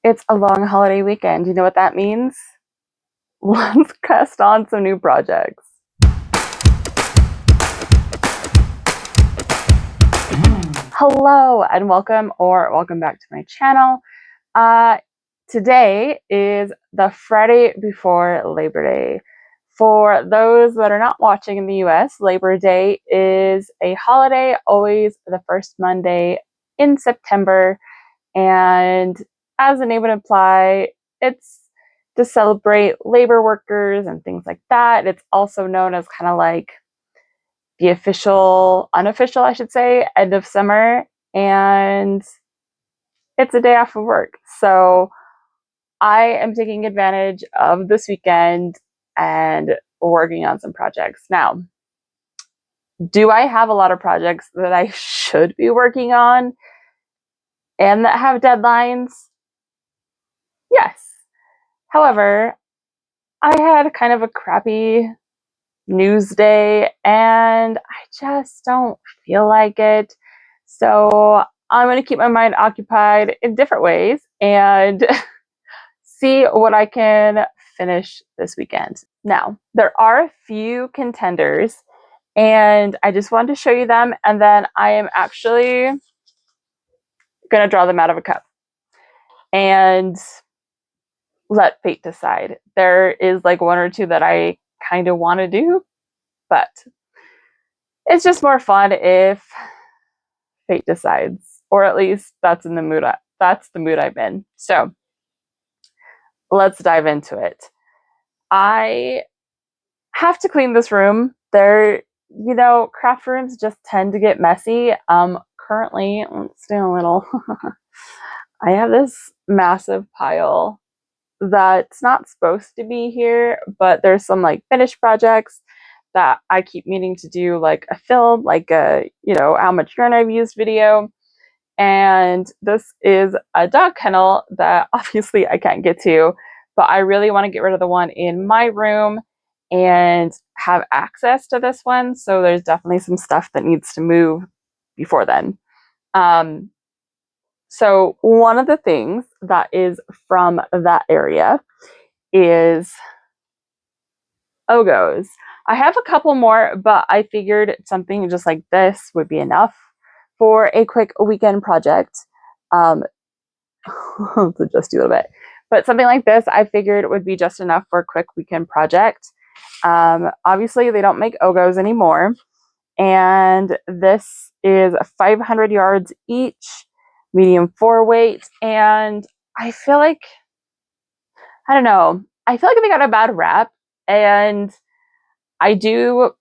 It's a long holiday weekend. You know what that means? Let's cast on some new projects. Hello and welcome back to my channel. Today is the Friday before Labor Day. For those that are not watching in the US, Labor Day is a holiday, always the first Monday in September. And as the name would imply, it's to celebrate labor workers and things like that. It's also known as kind of like the unofficial, I should say, end of summer. And it's a day off of work. So I am taking advantage of this weekend and working on some projects. Now, do I have a lot of projects that I should be working on and that have deadlines? Yes. However, I had kind of a crappy news day and I just don't feel like it. So I'm going to keep my mind occupied in different ways and see what I can finish this weekend. Now, there are a few contenders and I just wanted to show you them, and then I am actually going to draw them out of a cup and let fate decide. There is like one or two that I kind of want to do, but it's just more fun if fate decides, or at least that's the mood I'm in. So let's dive into it. I have to clean this room. Craft rooms just tend to get messy. Currently, let's do a little. I have this massive pile that's not supposed to be here, but there's some like finished projects that I keep meaning to do, like a film, like a, how much yarn I've used video. And this is a dog kennel that obviously I can't get to, but I really want to get rid of the one in my room and have access to this one. So there's definitely some stuff that needs to move before then. So one of the things that is from that area is Ogos. I have a couple more, but I figured something just like this would be enough for a quick weekend project. To just do a little bit, but something like this I figured would be just enough for a quick weekend project. Obviously they don't make Ogos anymore, and this is 500 yards each, medium 4 weight, and I feel like they got a bad rap, and I do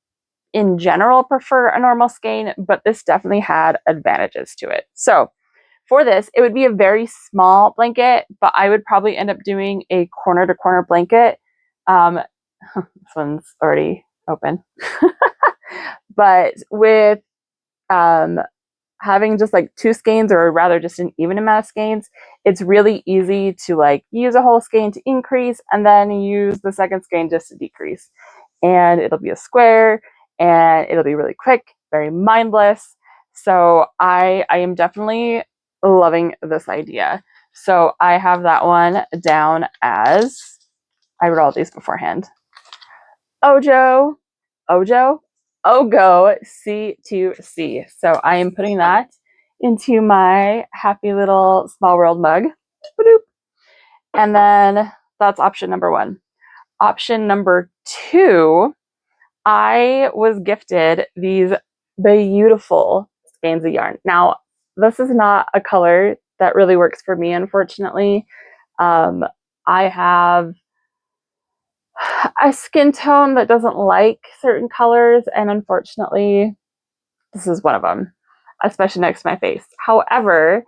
in general prefer a normal skein, but this definitely had advantages to it. So for this, it would be a very small blanket, but I would probably end up doing a corner to corner blanket. This one's already open. But with having just like 2 skeins, or rather just an even amount of skeins, it's really easy to like use a whole skein to increase and then use the second skein just to decrease. And it'll be a square and it'll be really quick, very mindless. So I am definitely loving this idea. So I have that one down as, I wrote all these beforehand. Ogo C2C. So I am putting that into my happy little small world mug. And then that's option number 1. Option number 2, I was gifted these beautiful skeins of yarn. Now, this is not a color that really works for me, unfortunately. I have a skin tone that doesn't like certain colors, and unfortunately, this is one of them, especially next to my face. However,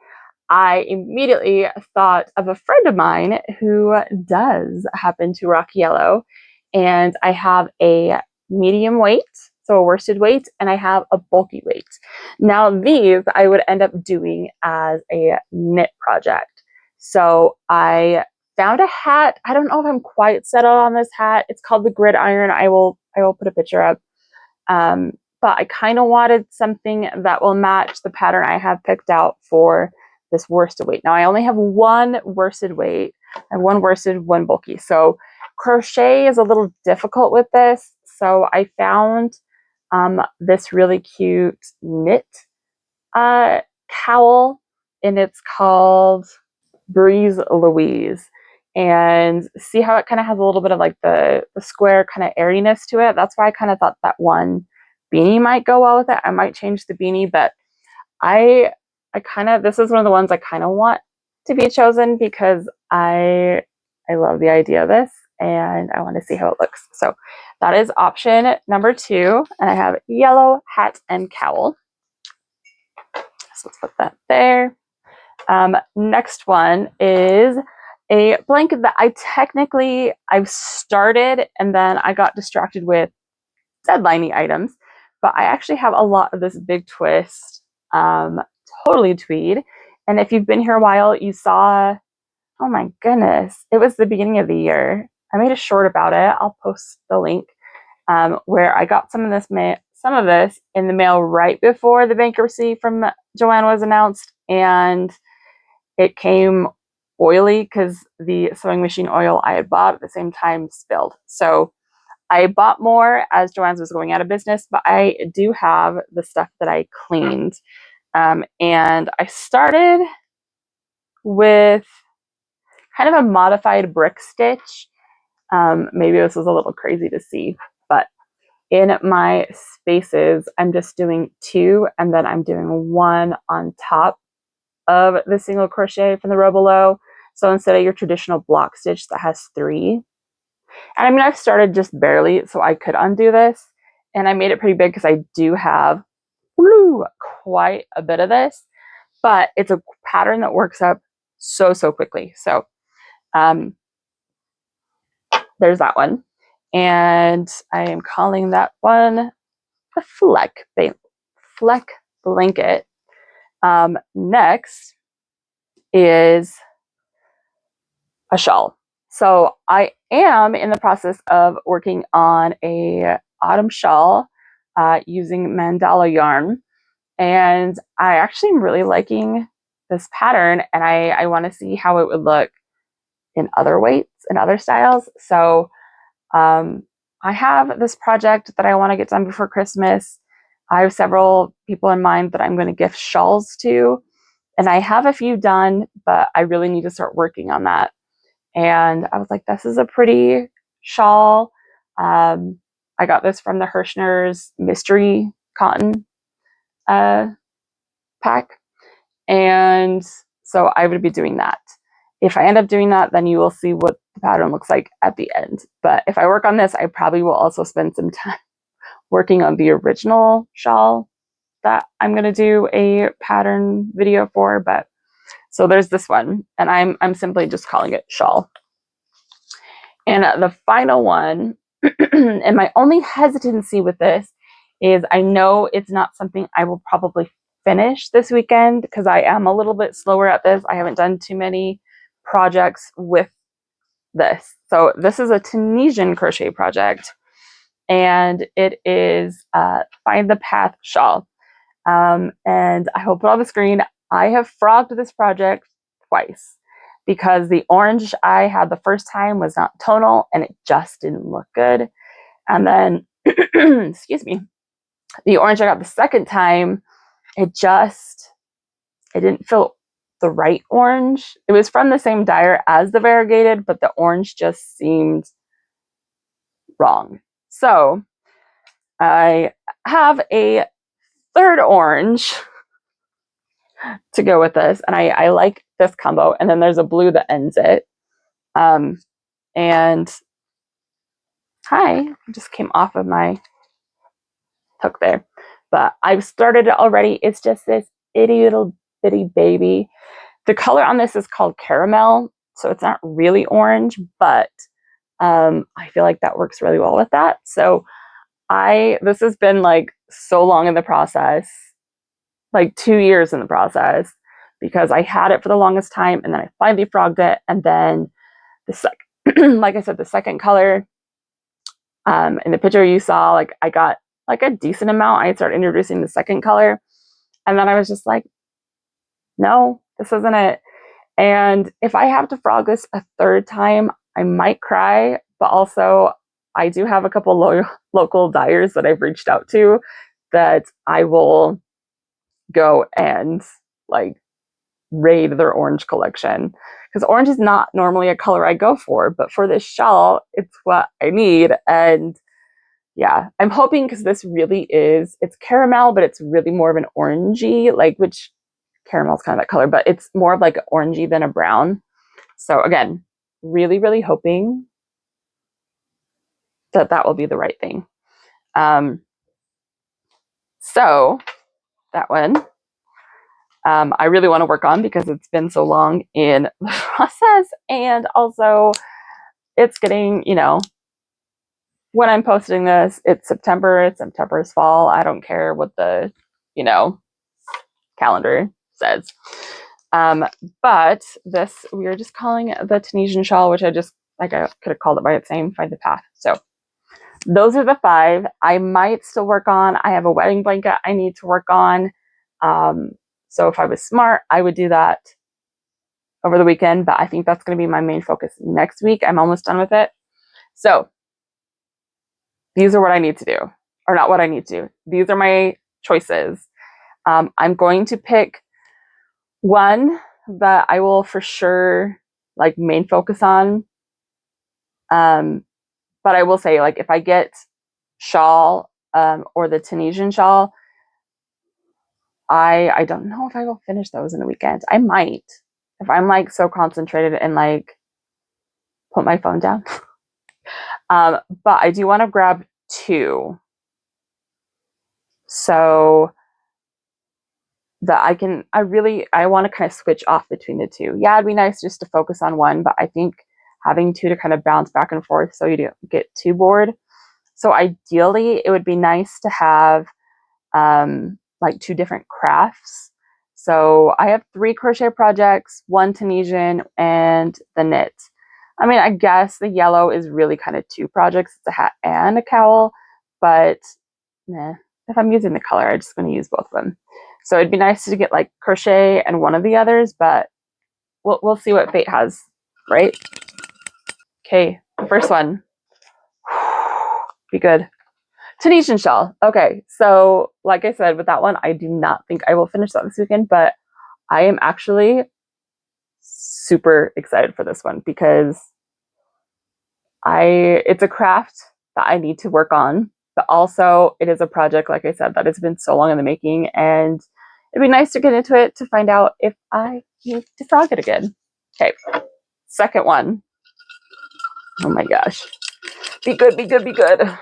I immediately thought of a friend of mine who does happen to rock yellow, and I have a medium weight, so a worsted weight, and I have a bulky weight. Now these I would end up doing as a knit project. So I found a hat. I don't know if I'm quite settled on this hat. It's called the Gridiron. I will put a picture up. But I kind of wanted something that will match the pattern I have picked out for this worsted weight. Now I only have one worsted weight. I have one worsted, one bulky. So crochet is a little difficult with this. So I found this really cute knit cowl, and it's called Breeze Louise. And see how it kind of has a little bit of like the square kind of airiness to it. That's why I kind of thought that one beanie might go well with it. I might change the beanie, but I kind of, this is one of the ones I kind of want to be chosen because I love the idea of this and I want to see how it looks. So that is option number 2. And I have yellow hat and cowl. So let's put that there. Next one is a blanket that I've started and then I got distracted with deadliney items, but I actually have a lot of this big twist, totally tweed. And if you've been here a while, you saw, oh my goodness, it was the beginning of the year. I made a short about it. I'll post the link, where I got some of this in the mail right before the bankruptcy from Joanne was announced, and it came oily because the sewing machine oil I had bought at the same time spilled. So I bought more as Joann's was going out of business, but I do have the stuff that I cleaned. And I started with kind of a modified brick stitch. Maybe this was a little crazy to see, but in my spaces, I'm just doing 2 and then I'm doing 1 on top of the single crochet from the row below. So instead of your traditional block stitch that has 3, and I mean, I've started just barely, so I could undo this. And I made it pretty big because I do have quite a bit of this, but it's a pattern that works up so quickly. So there's that one. And I am calling that one the Fleck blanket. Next is a shawl. So I am in the process of working on a autumn shawl using mandala yarn, and I actually am really liking this pattern, and I want to see how it would look in other weights and other styles. So I have this project that I want to get done before Christmas. I have several people in mind that I'm going to gift shawls to, and I have a few done, but I really need to start working on that. And I was like, this is a pretty shawl. I got this from the Hirschner's mystery cotton pack. And so I would be doing that. If I end up doing that, then you will see what the pattern looks like at the end. But if I work on this, I probably will also spend some time working on the original shawl that I'm going to do a pattern video for. But so there's this one, and I'm simply just calling it shawl. And the final one, and my only hesitancy with this is I know it's not something I will probably finish this weekend because I am a little bit slower at this. I haven't done too many projects with this. So this is a Tunisian crochet project, and it is Find the Path shawl. And I will put on the screen, I have frogged this project twice because the orange I had the first time was not tonal and it just didn't look good. And then, excuse me, the orange I got the second time, it didn't feel the right orange. It was from the same dyer as the variegated, but the orange just seemed wrong. So I have a third orange to go with this, and I like this combo, and then there's a blue that ends it. And hi, I just came off of my hook there, but I've started it already. It's just this itty little bitty baby. The color on this is called caramel, so it's not really orange, but I feel like that works really well with that. So this has been like so long in the process, like 2 years in the process, because I had it for the longest time and then I finally frogged it. And then like I said, the second color, in the picture you saw, like I got like a decent amount. I started introducing the second color, and then I was just like, no, this isn't it. And if I have to frog this a third time, I might cry, but also I do have a couple local dyers that I've reached out to that I will go and like raid their orange collection, because orange is not normally a color I go for, but for this shawl, it's what I need. And yeah, I'm hoping, because this really is, it's caramel, but it's really more of an orangey, like, which caramel's kind of that color, but it's more of like orangey than a brown. So again, really, really hoping that that will be the right thing. So that one, I really want to work on, because it's been so long in the process, and also it's getting, you know, when I'm posting this, it's September. September's fall. I don't care what the, you know, calendar says. But this, we are just calling it the Tunisian shawl, which I just, like, I could have called it by its name, Find the Path. So those are the 5. I might still work on. I have a wedding blanket I need to work on. So if I was smart, I would do that over the weekend, but I think that's going to be my main focus next week. I'm almost done with it. So these are what I need to do, or not what I need to do. These are my choices. I'm going to pick one that I will for sure like main focus on. But I will say, like, if I get shawl or the Tunisian shawl, I don't know if I will finish those in a weekend. I might, if I'm like so concentrated and like put my phone down. But I do want to grab 2, so that I want to kind of switch off between the 2. Yeah, it'd be nice just to focus on one, but I think having 2 to kind of bounce back and forth so you don't get too bored. So ideally, it would be nice to have like 2 different crafts. So I have 3 crochet projects, 1 Tunisian, and the knit. I mean, I guess the yellow is really kind of 2 projects. It's a hat and a cowl, but if I'm using the color, I'm just going to use both of them. So it'd be nice to get like crochet and one of the others, but we'll see what fate has, right? Okay, the first one. Be good. Tunisian shawl. Okay, so like I said, with that one, I do not think I will finish that this weekend, but I am actually super excited for this one, because it's a craft that I need to work on, but also it is a project, like I said, that has been so long in the making, and it'd be nice to get into it to find out if I need to frog it again. Okay, second one. Oh my gosh. Be good, be good, be good. And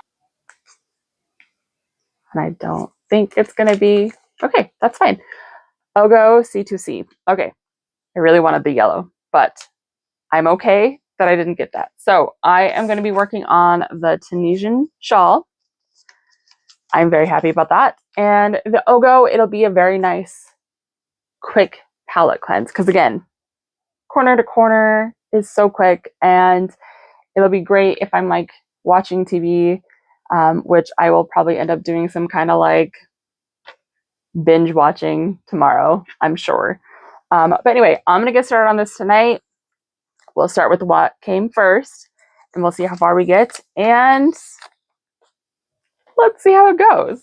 I don't think it's going to be, okay, that's fine. Ogo C2C. Okay, I really wanted the yellow, but I'm okay that I didn't get that. So I am going to be working on the Tunisian shawl. I'm very happy about that. And the Ogo, it'll be a very nice, quick palette cleanse, because again, corner to corner is so quick, and it'll be great if I'm like watching TV, which I will probably end up doing some kind of like binge watching tomorrow, I'm sure. But anyway, I'm going to get started on this tonight. We'll start with what came first, and we'll see how far we get, and let's see how it goes.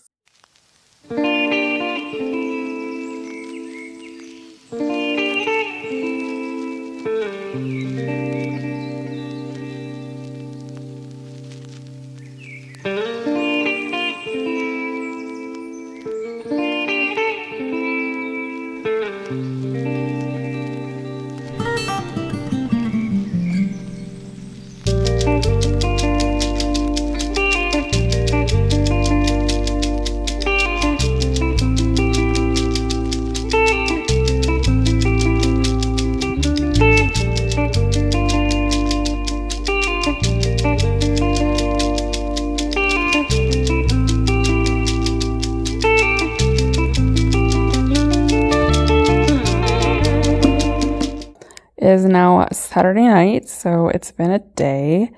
It is now Saturday night, so it's been a day,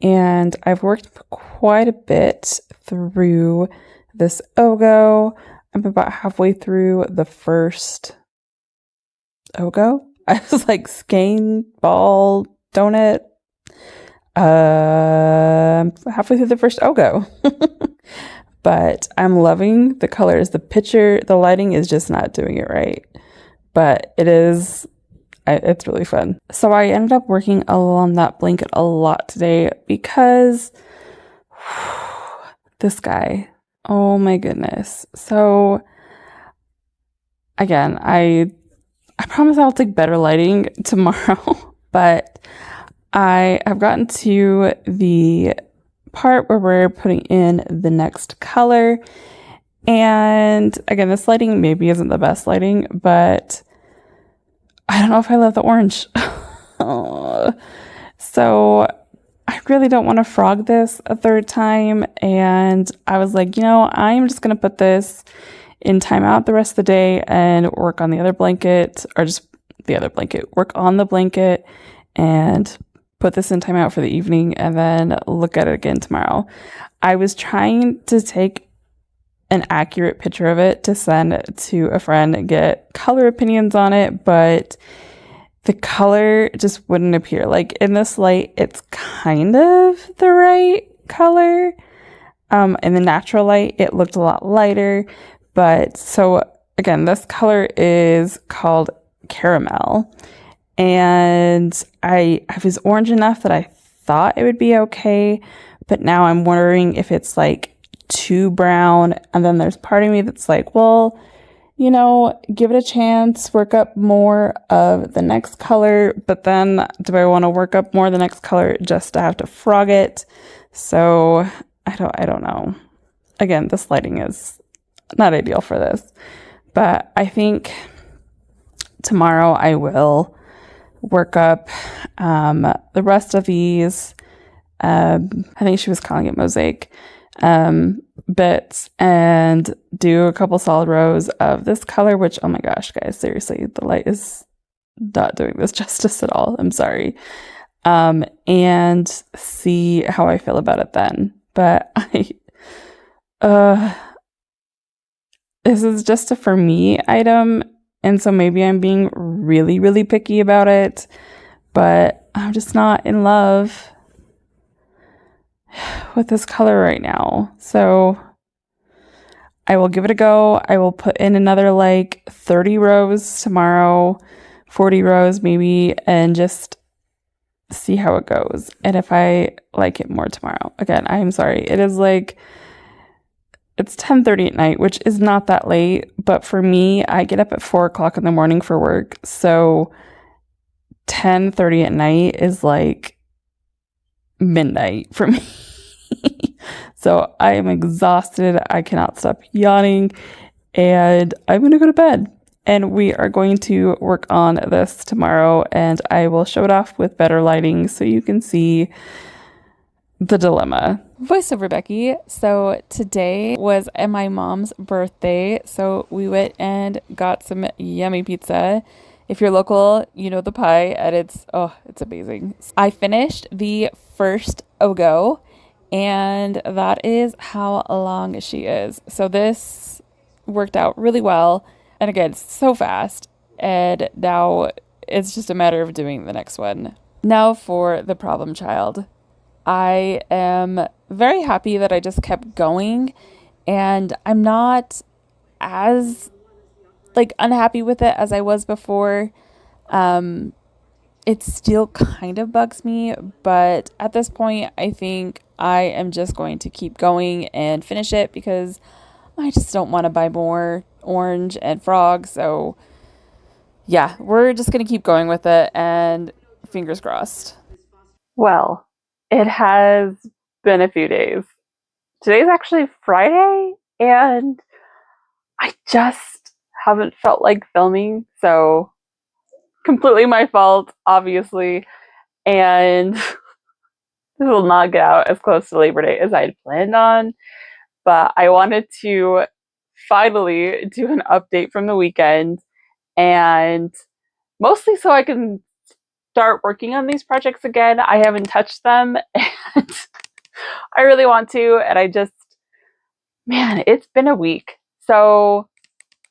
and I've worked quite a bit through this Ogo. I'm about halfway through the first Ogo. I was like, skein, ball, donut. Halfway through the first Ogo. But I'm loving the colors. The lighting is just not doing it right. But it's really fun. So I ended up working on that blanket a lot today because this guy, oh my goodness. So again, I promise I'll take better lighting tomorrow, but I have gotten to the part where we're putting in the next color. And again, this lighting maybe isn't the best lighting, but I don't know if I love the orange. So I really don't want to frog this a third time. And I was like, I'm just going to put this in timeout the rest of the day and work on the other blanket, or just the other blanket, work on the blanket and put this in timeout for the evening and then look at it again tomorrow. I was trying to take an accurate picture of it to send to a friend and get color opinions on it, but the color just wouldn't appear. Like in this light, it's kind of the right color. In the natural light, it looked a lot lighter. But so again, this color is called caramel. And I was orange enough that I thought it would be okay. But now I'm wondering if it's like too brown. And then there's part of me that's like, well, give it a chance, work up more of the next color. But then do I want to work up more of the next color just to have to frog it? So I don't know. Again, this lighting is not ideal for this. But I think tomorrow I will work up the rest of these. I think she was calling it mosaic bits, and do a couple solid rows of this color, which, oh my gosh, guys, seriously, the light is not doing this justice at all. I'm sorry. And see how I feel about it then. But this is just a for me item, and so maybe I'm being really, really picky about it, but I'm just not in love with this color right now. So I will give it a go. I will put in another like 30 rows tomorrow, 40 rows maybe, and just see how it goes. And if I like it more tomorrow. Again, I'm sorry. It's 10:30 at night, which is not that late, but for me, I get up at 4:00 in the morning for work. So 10:30 at night is like midnight for me. So I am exhausted. I cannot stop yawning, and I'm going to go to bed. And we are going to work on this tomorrow, and I will show it off with better lighting so you can see the dilemma. Voiceover Becky. So today was my mom's birthday, so we went and got some yummy pizza. If you're local, you know the pie, and it's amazing. I finished the first Ogo, and that is how long she is. So this worked out really well, and again, so fast, and now it's just a matter of doing the next one. Now for the problem child. I am very happy that I just kept going, and I'm not as unhappy with it as I was before. It still kind of bugs me, but at this point, I think I am just going to keep going and finish it because I just don't want to buy more orange and frog. So yeah, we're just going to keep going with it, and fingers crossed. Well, it has been a few days. Today's actually Friday, and I just haven't felt like filming, so completely my fault, obviously. And this will not get out as close to Labor Day as I had planned on, but I wanted to finally do an update from the weekend, and mostly so I can start working on these projects again. I haven't touched them, and I really want to, and man, it's been a week. So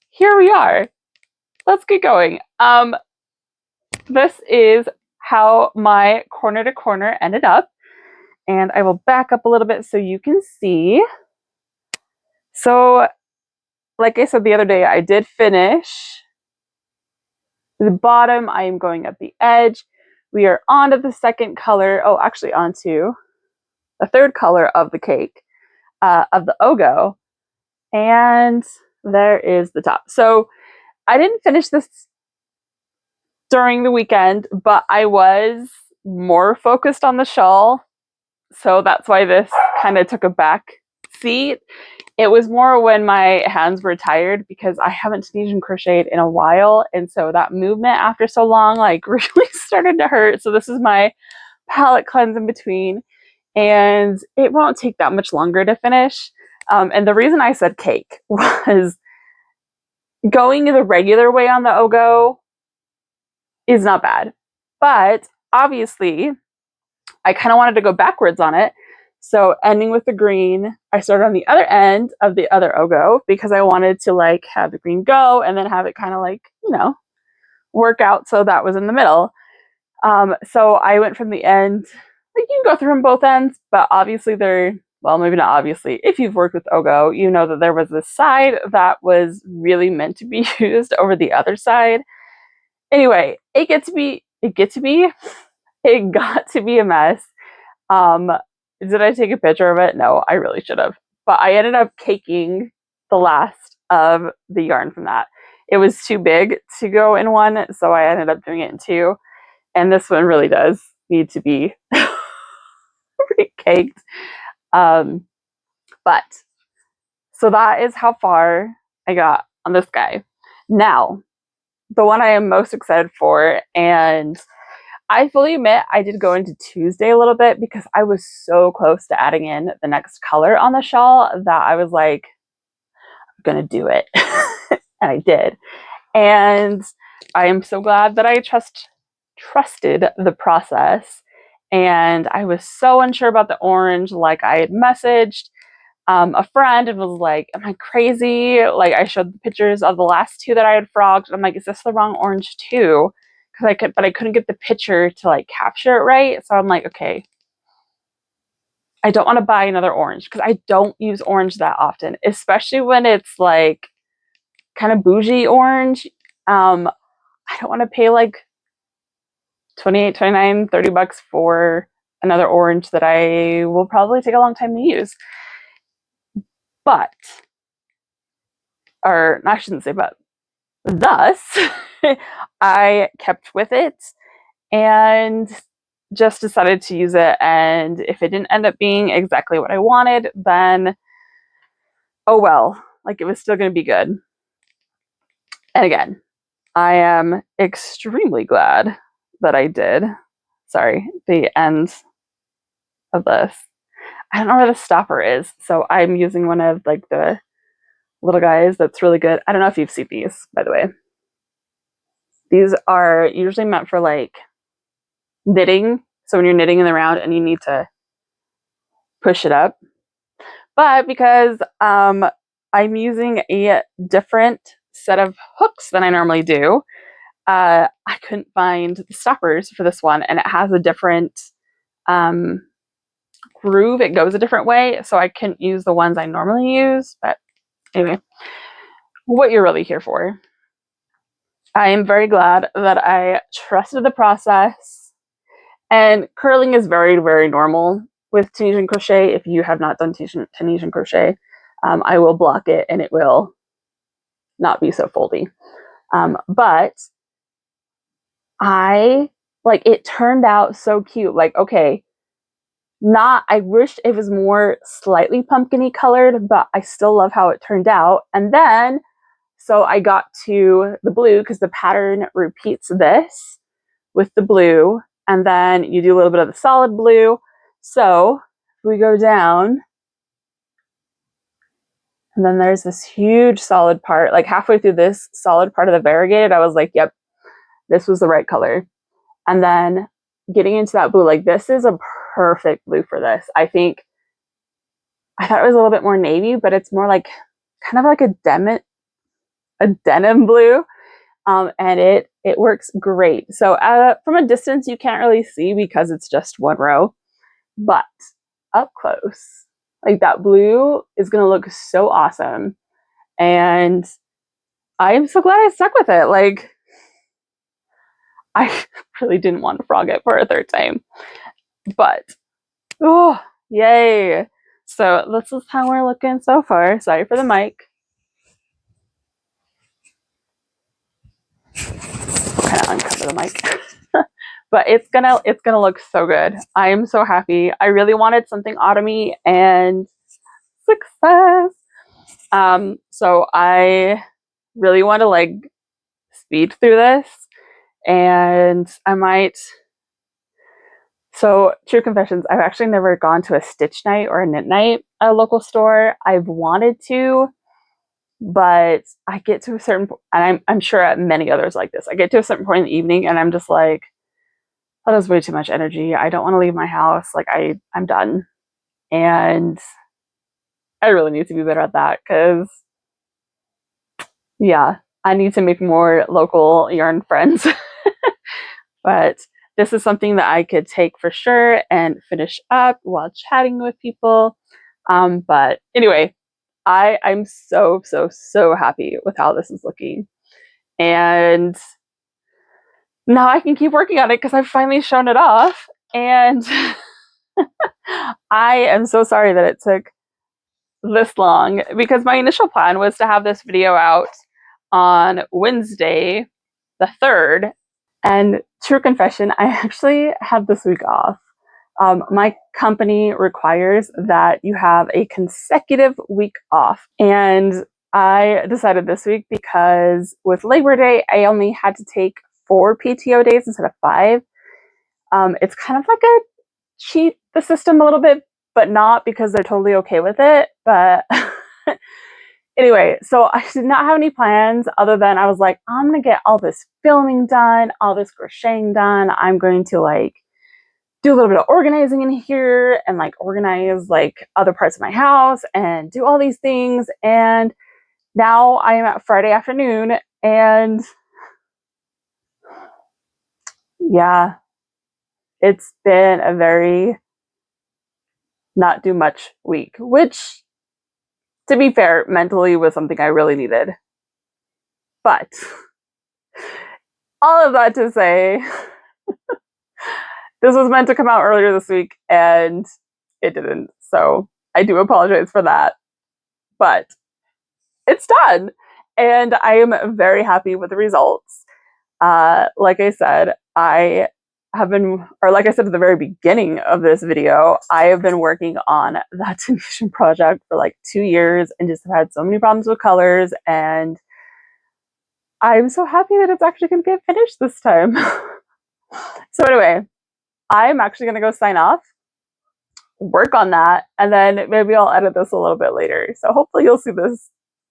here we are. Let's get going. this is how my corner to corner ended up. And I will back up a little bit so you can see. So, like I said the other day, I did finish the bottom. I am going up the edge. We are on to the second color. Oh, actually onto the third color of the cake, of the Ogo. And there is the top. So I didn't finish this during the weekend, but I was more focused on the shawl. So that's why this kind of took a back seat. It was more when my hands were tired because I haven't Tunisian crocheted in a while. And so that movement after so long, like really started to hurt. So this is my palette cleanse in between. And it won't take that much longer to finish. And the reason I said cake was going the regular way on the Ogo is not bad. But obviously, I kind of wanted to go backwards on it. So ending with the green, I started on the other end of the other Ogo because I wanted to like have the green go and then have it kind of like, work out. So that was in the middle. So I went from the end, like you can go through from both ends, but obviously well, maybe not obviously. If you've worked with Ogo, you know that there was this side that was really meant to be used over the other side. Anyway, it got to be a mess. Um, did I take a picture of it? No, I really should have. But I ended up caking the last of the yarn from that. It was too big to go in one, so I ended up doing it in two. And this one really does need to be caked. But so that is how far I got on this guy. Now, the one I am most excited for, and I fully admit I did go into Tuesday a little bit because I was so close to adding in the next color on the shawl that I was like, I'm gonna do it. And I did. And I am so glad that I trusted the process. And I was so unsure about the orange, like I had messaged a friend and was like, am I crazy? Like I showed the pictures of the last two that I had frogged. And I'm like, is this the wrong orange too? But I couldn't get the picture to like capture it right. So I'm like, okay, I don't want to buy another orange because I don't use orange that often, especially when it's like kind of bougie orange. I don't want to pay like 28, 29, $30 for another orange that I will probably take a long time to use. But, or I shouldn't say but, thus, I kept with it and just decided to use it. And if it didn't end up being exactly what I wanted, then oh well, like it was still going to be good. And again, I am extremely glad that I did. Sorry, the end of this. I don't know where the stopper is, so I'm using one of like the little guys that's really good. I don't know if you've seen these, by the way. These are usually meant for like knitting. So when you're knitting in the round and you need to push it up. But because I'm using a different set of hooks than I normally do, I couldn't find the stoppers for this one, and it has a different groove. It goes a different way, so I couldn't use the ones I normally use. But anyway, what you're really here for. I am very glad that I trusted the process. And curling is very, very normal with Tunisian crochet. If you have not done Tunisian crochet, I will block it and it will not be so foldy. But it turned out so cute. Like, okay, I wish it was more slightly pumpkin-y colored, but I still love how it turned out. And then, so I got to the blue because the pattern repeats this with the blue, and then you do a little bit of the solid blue. So we go down, and then there's this huge solid part. Like halfway through this solid part of the variegated, I was like, yep, this was the right color. And then getting into that blue, like this is a perfect blue for this. I thought it was a little bit more navy, but it's more like kind of like a denim blue. and it works great. So from a distance, you can't really see because it's just one row, but up close, like that blue is going to look so awesome. And I'm so glad I stuck with it. Like, I really didn't want to frog it for a third time, but oh, yay. So this is how we're looking so far. Sorry for the mic. Kind of uncover the mic. But it's gonna look so good. I am so happy. I really wanted something autumny, and success. So I really want to like speed through this, and I might. So, true confessions, I've actually never gone to a stitch night or a knit night at a local store. I've wanted to, but I get to a certain point, and I'm sure many others like this. I get to a certain point in the evening, and I'm just like, that is way too much energy. I don't want to leave my house. Like, I'm done. And I really need to be better at that because, yeah, I need to make more local yarn friends. But this is something that I could take for sure and finish up while chatting with people. But anyway, I'm so, so, so happy with how this is looking. And now I can keep working on it because I've finally shown it off. And I am so sorry that it took this long because my initial plan was to have this video out on Wednesday, the 3rd. And true confession, I actually had this week off. My company requires that you have a consecutive week off. And I decided this week because with Labor Day, I only had to take 4 PTO days instead of 5. It's kind of like a cheat the system a little bit, but not because they're totally okay with it. But anyway, so I did not have any plans other than I was like, I'm going to get all this filming done, all this crocheting done. I'm going to like do a little bit of organizing in here and like organize like other parts of my house and do all these things. And now I am at Friday afternoon, and yeah, it's been a very not do much week, which to be fair, mentally was something I really needed. But all of that to say, this was meant to come out earlier this week and it didn't. So I do apologize for that. But it's done. And I am very happy with the results. Like I said, I have been, or like I said at the very beginning of this video, I have been working on that Tunisian project for like 2 years and just have had so many problems with colors. And I'm so happy that it's actually going to get finished this time. So anyway, I'm actually going to go sign off, work on that, and then maybe I'll edit this a little bit later. So hopefully you'll see this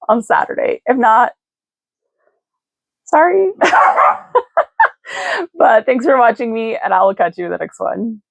on Saturday. If not, sorry. But thanks for watching me, and I will catch you in the next one.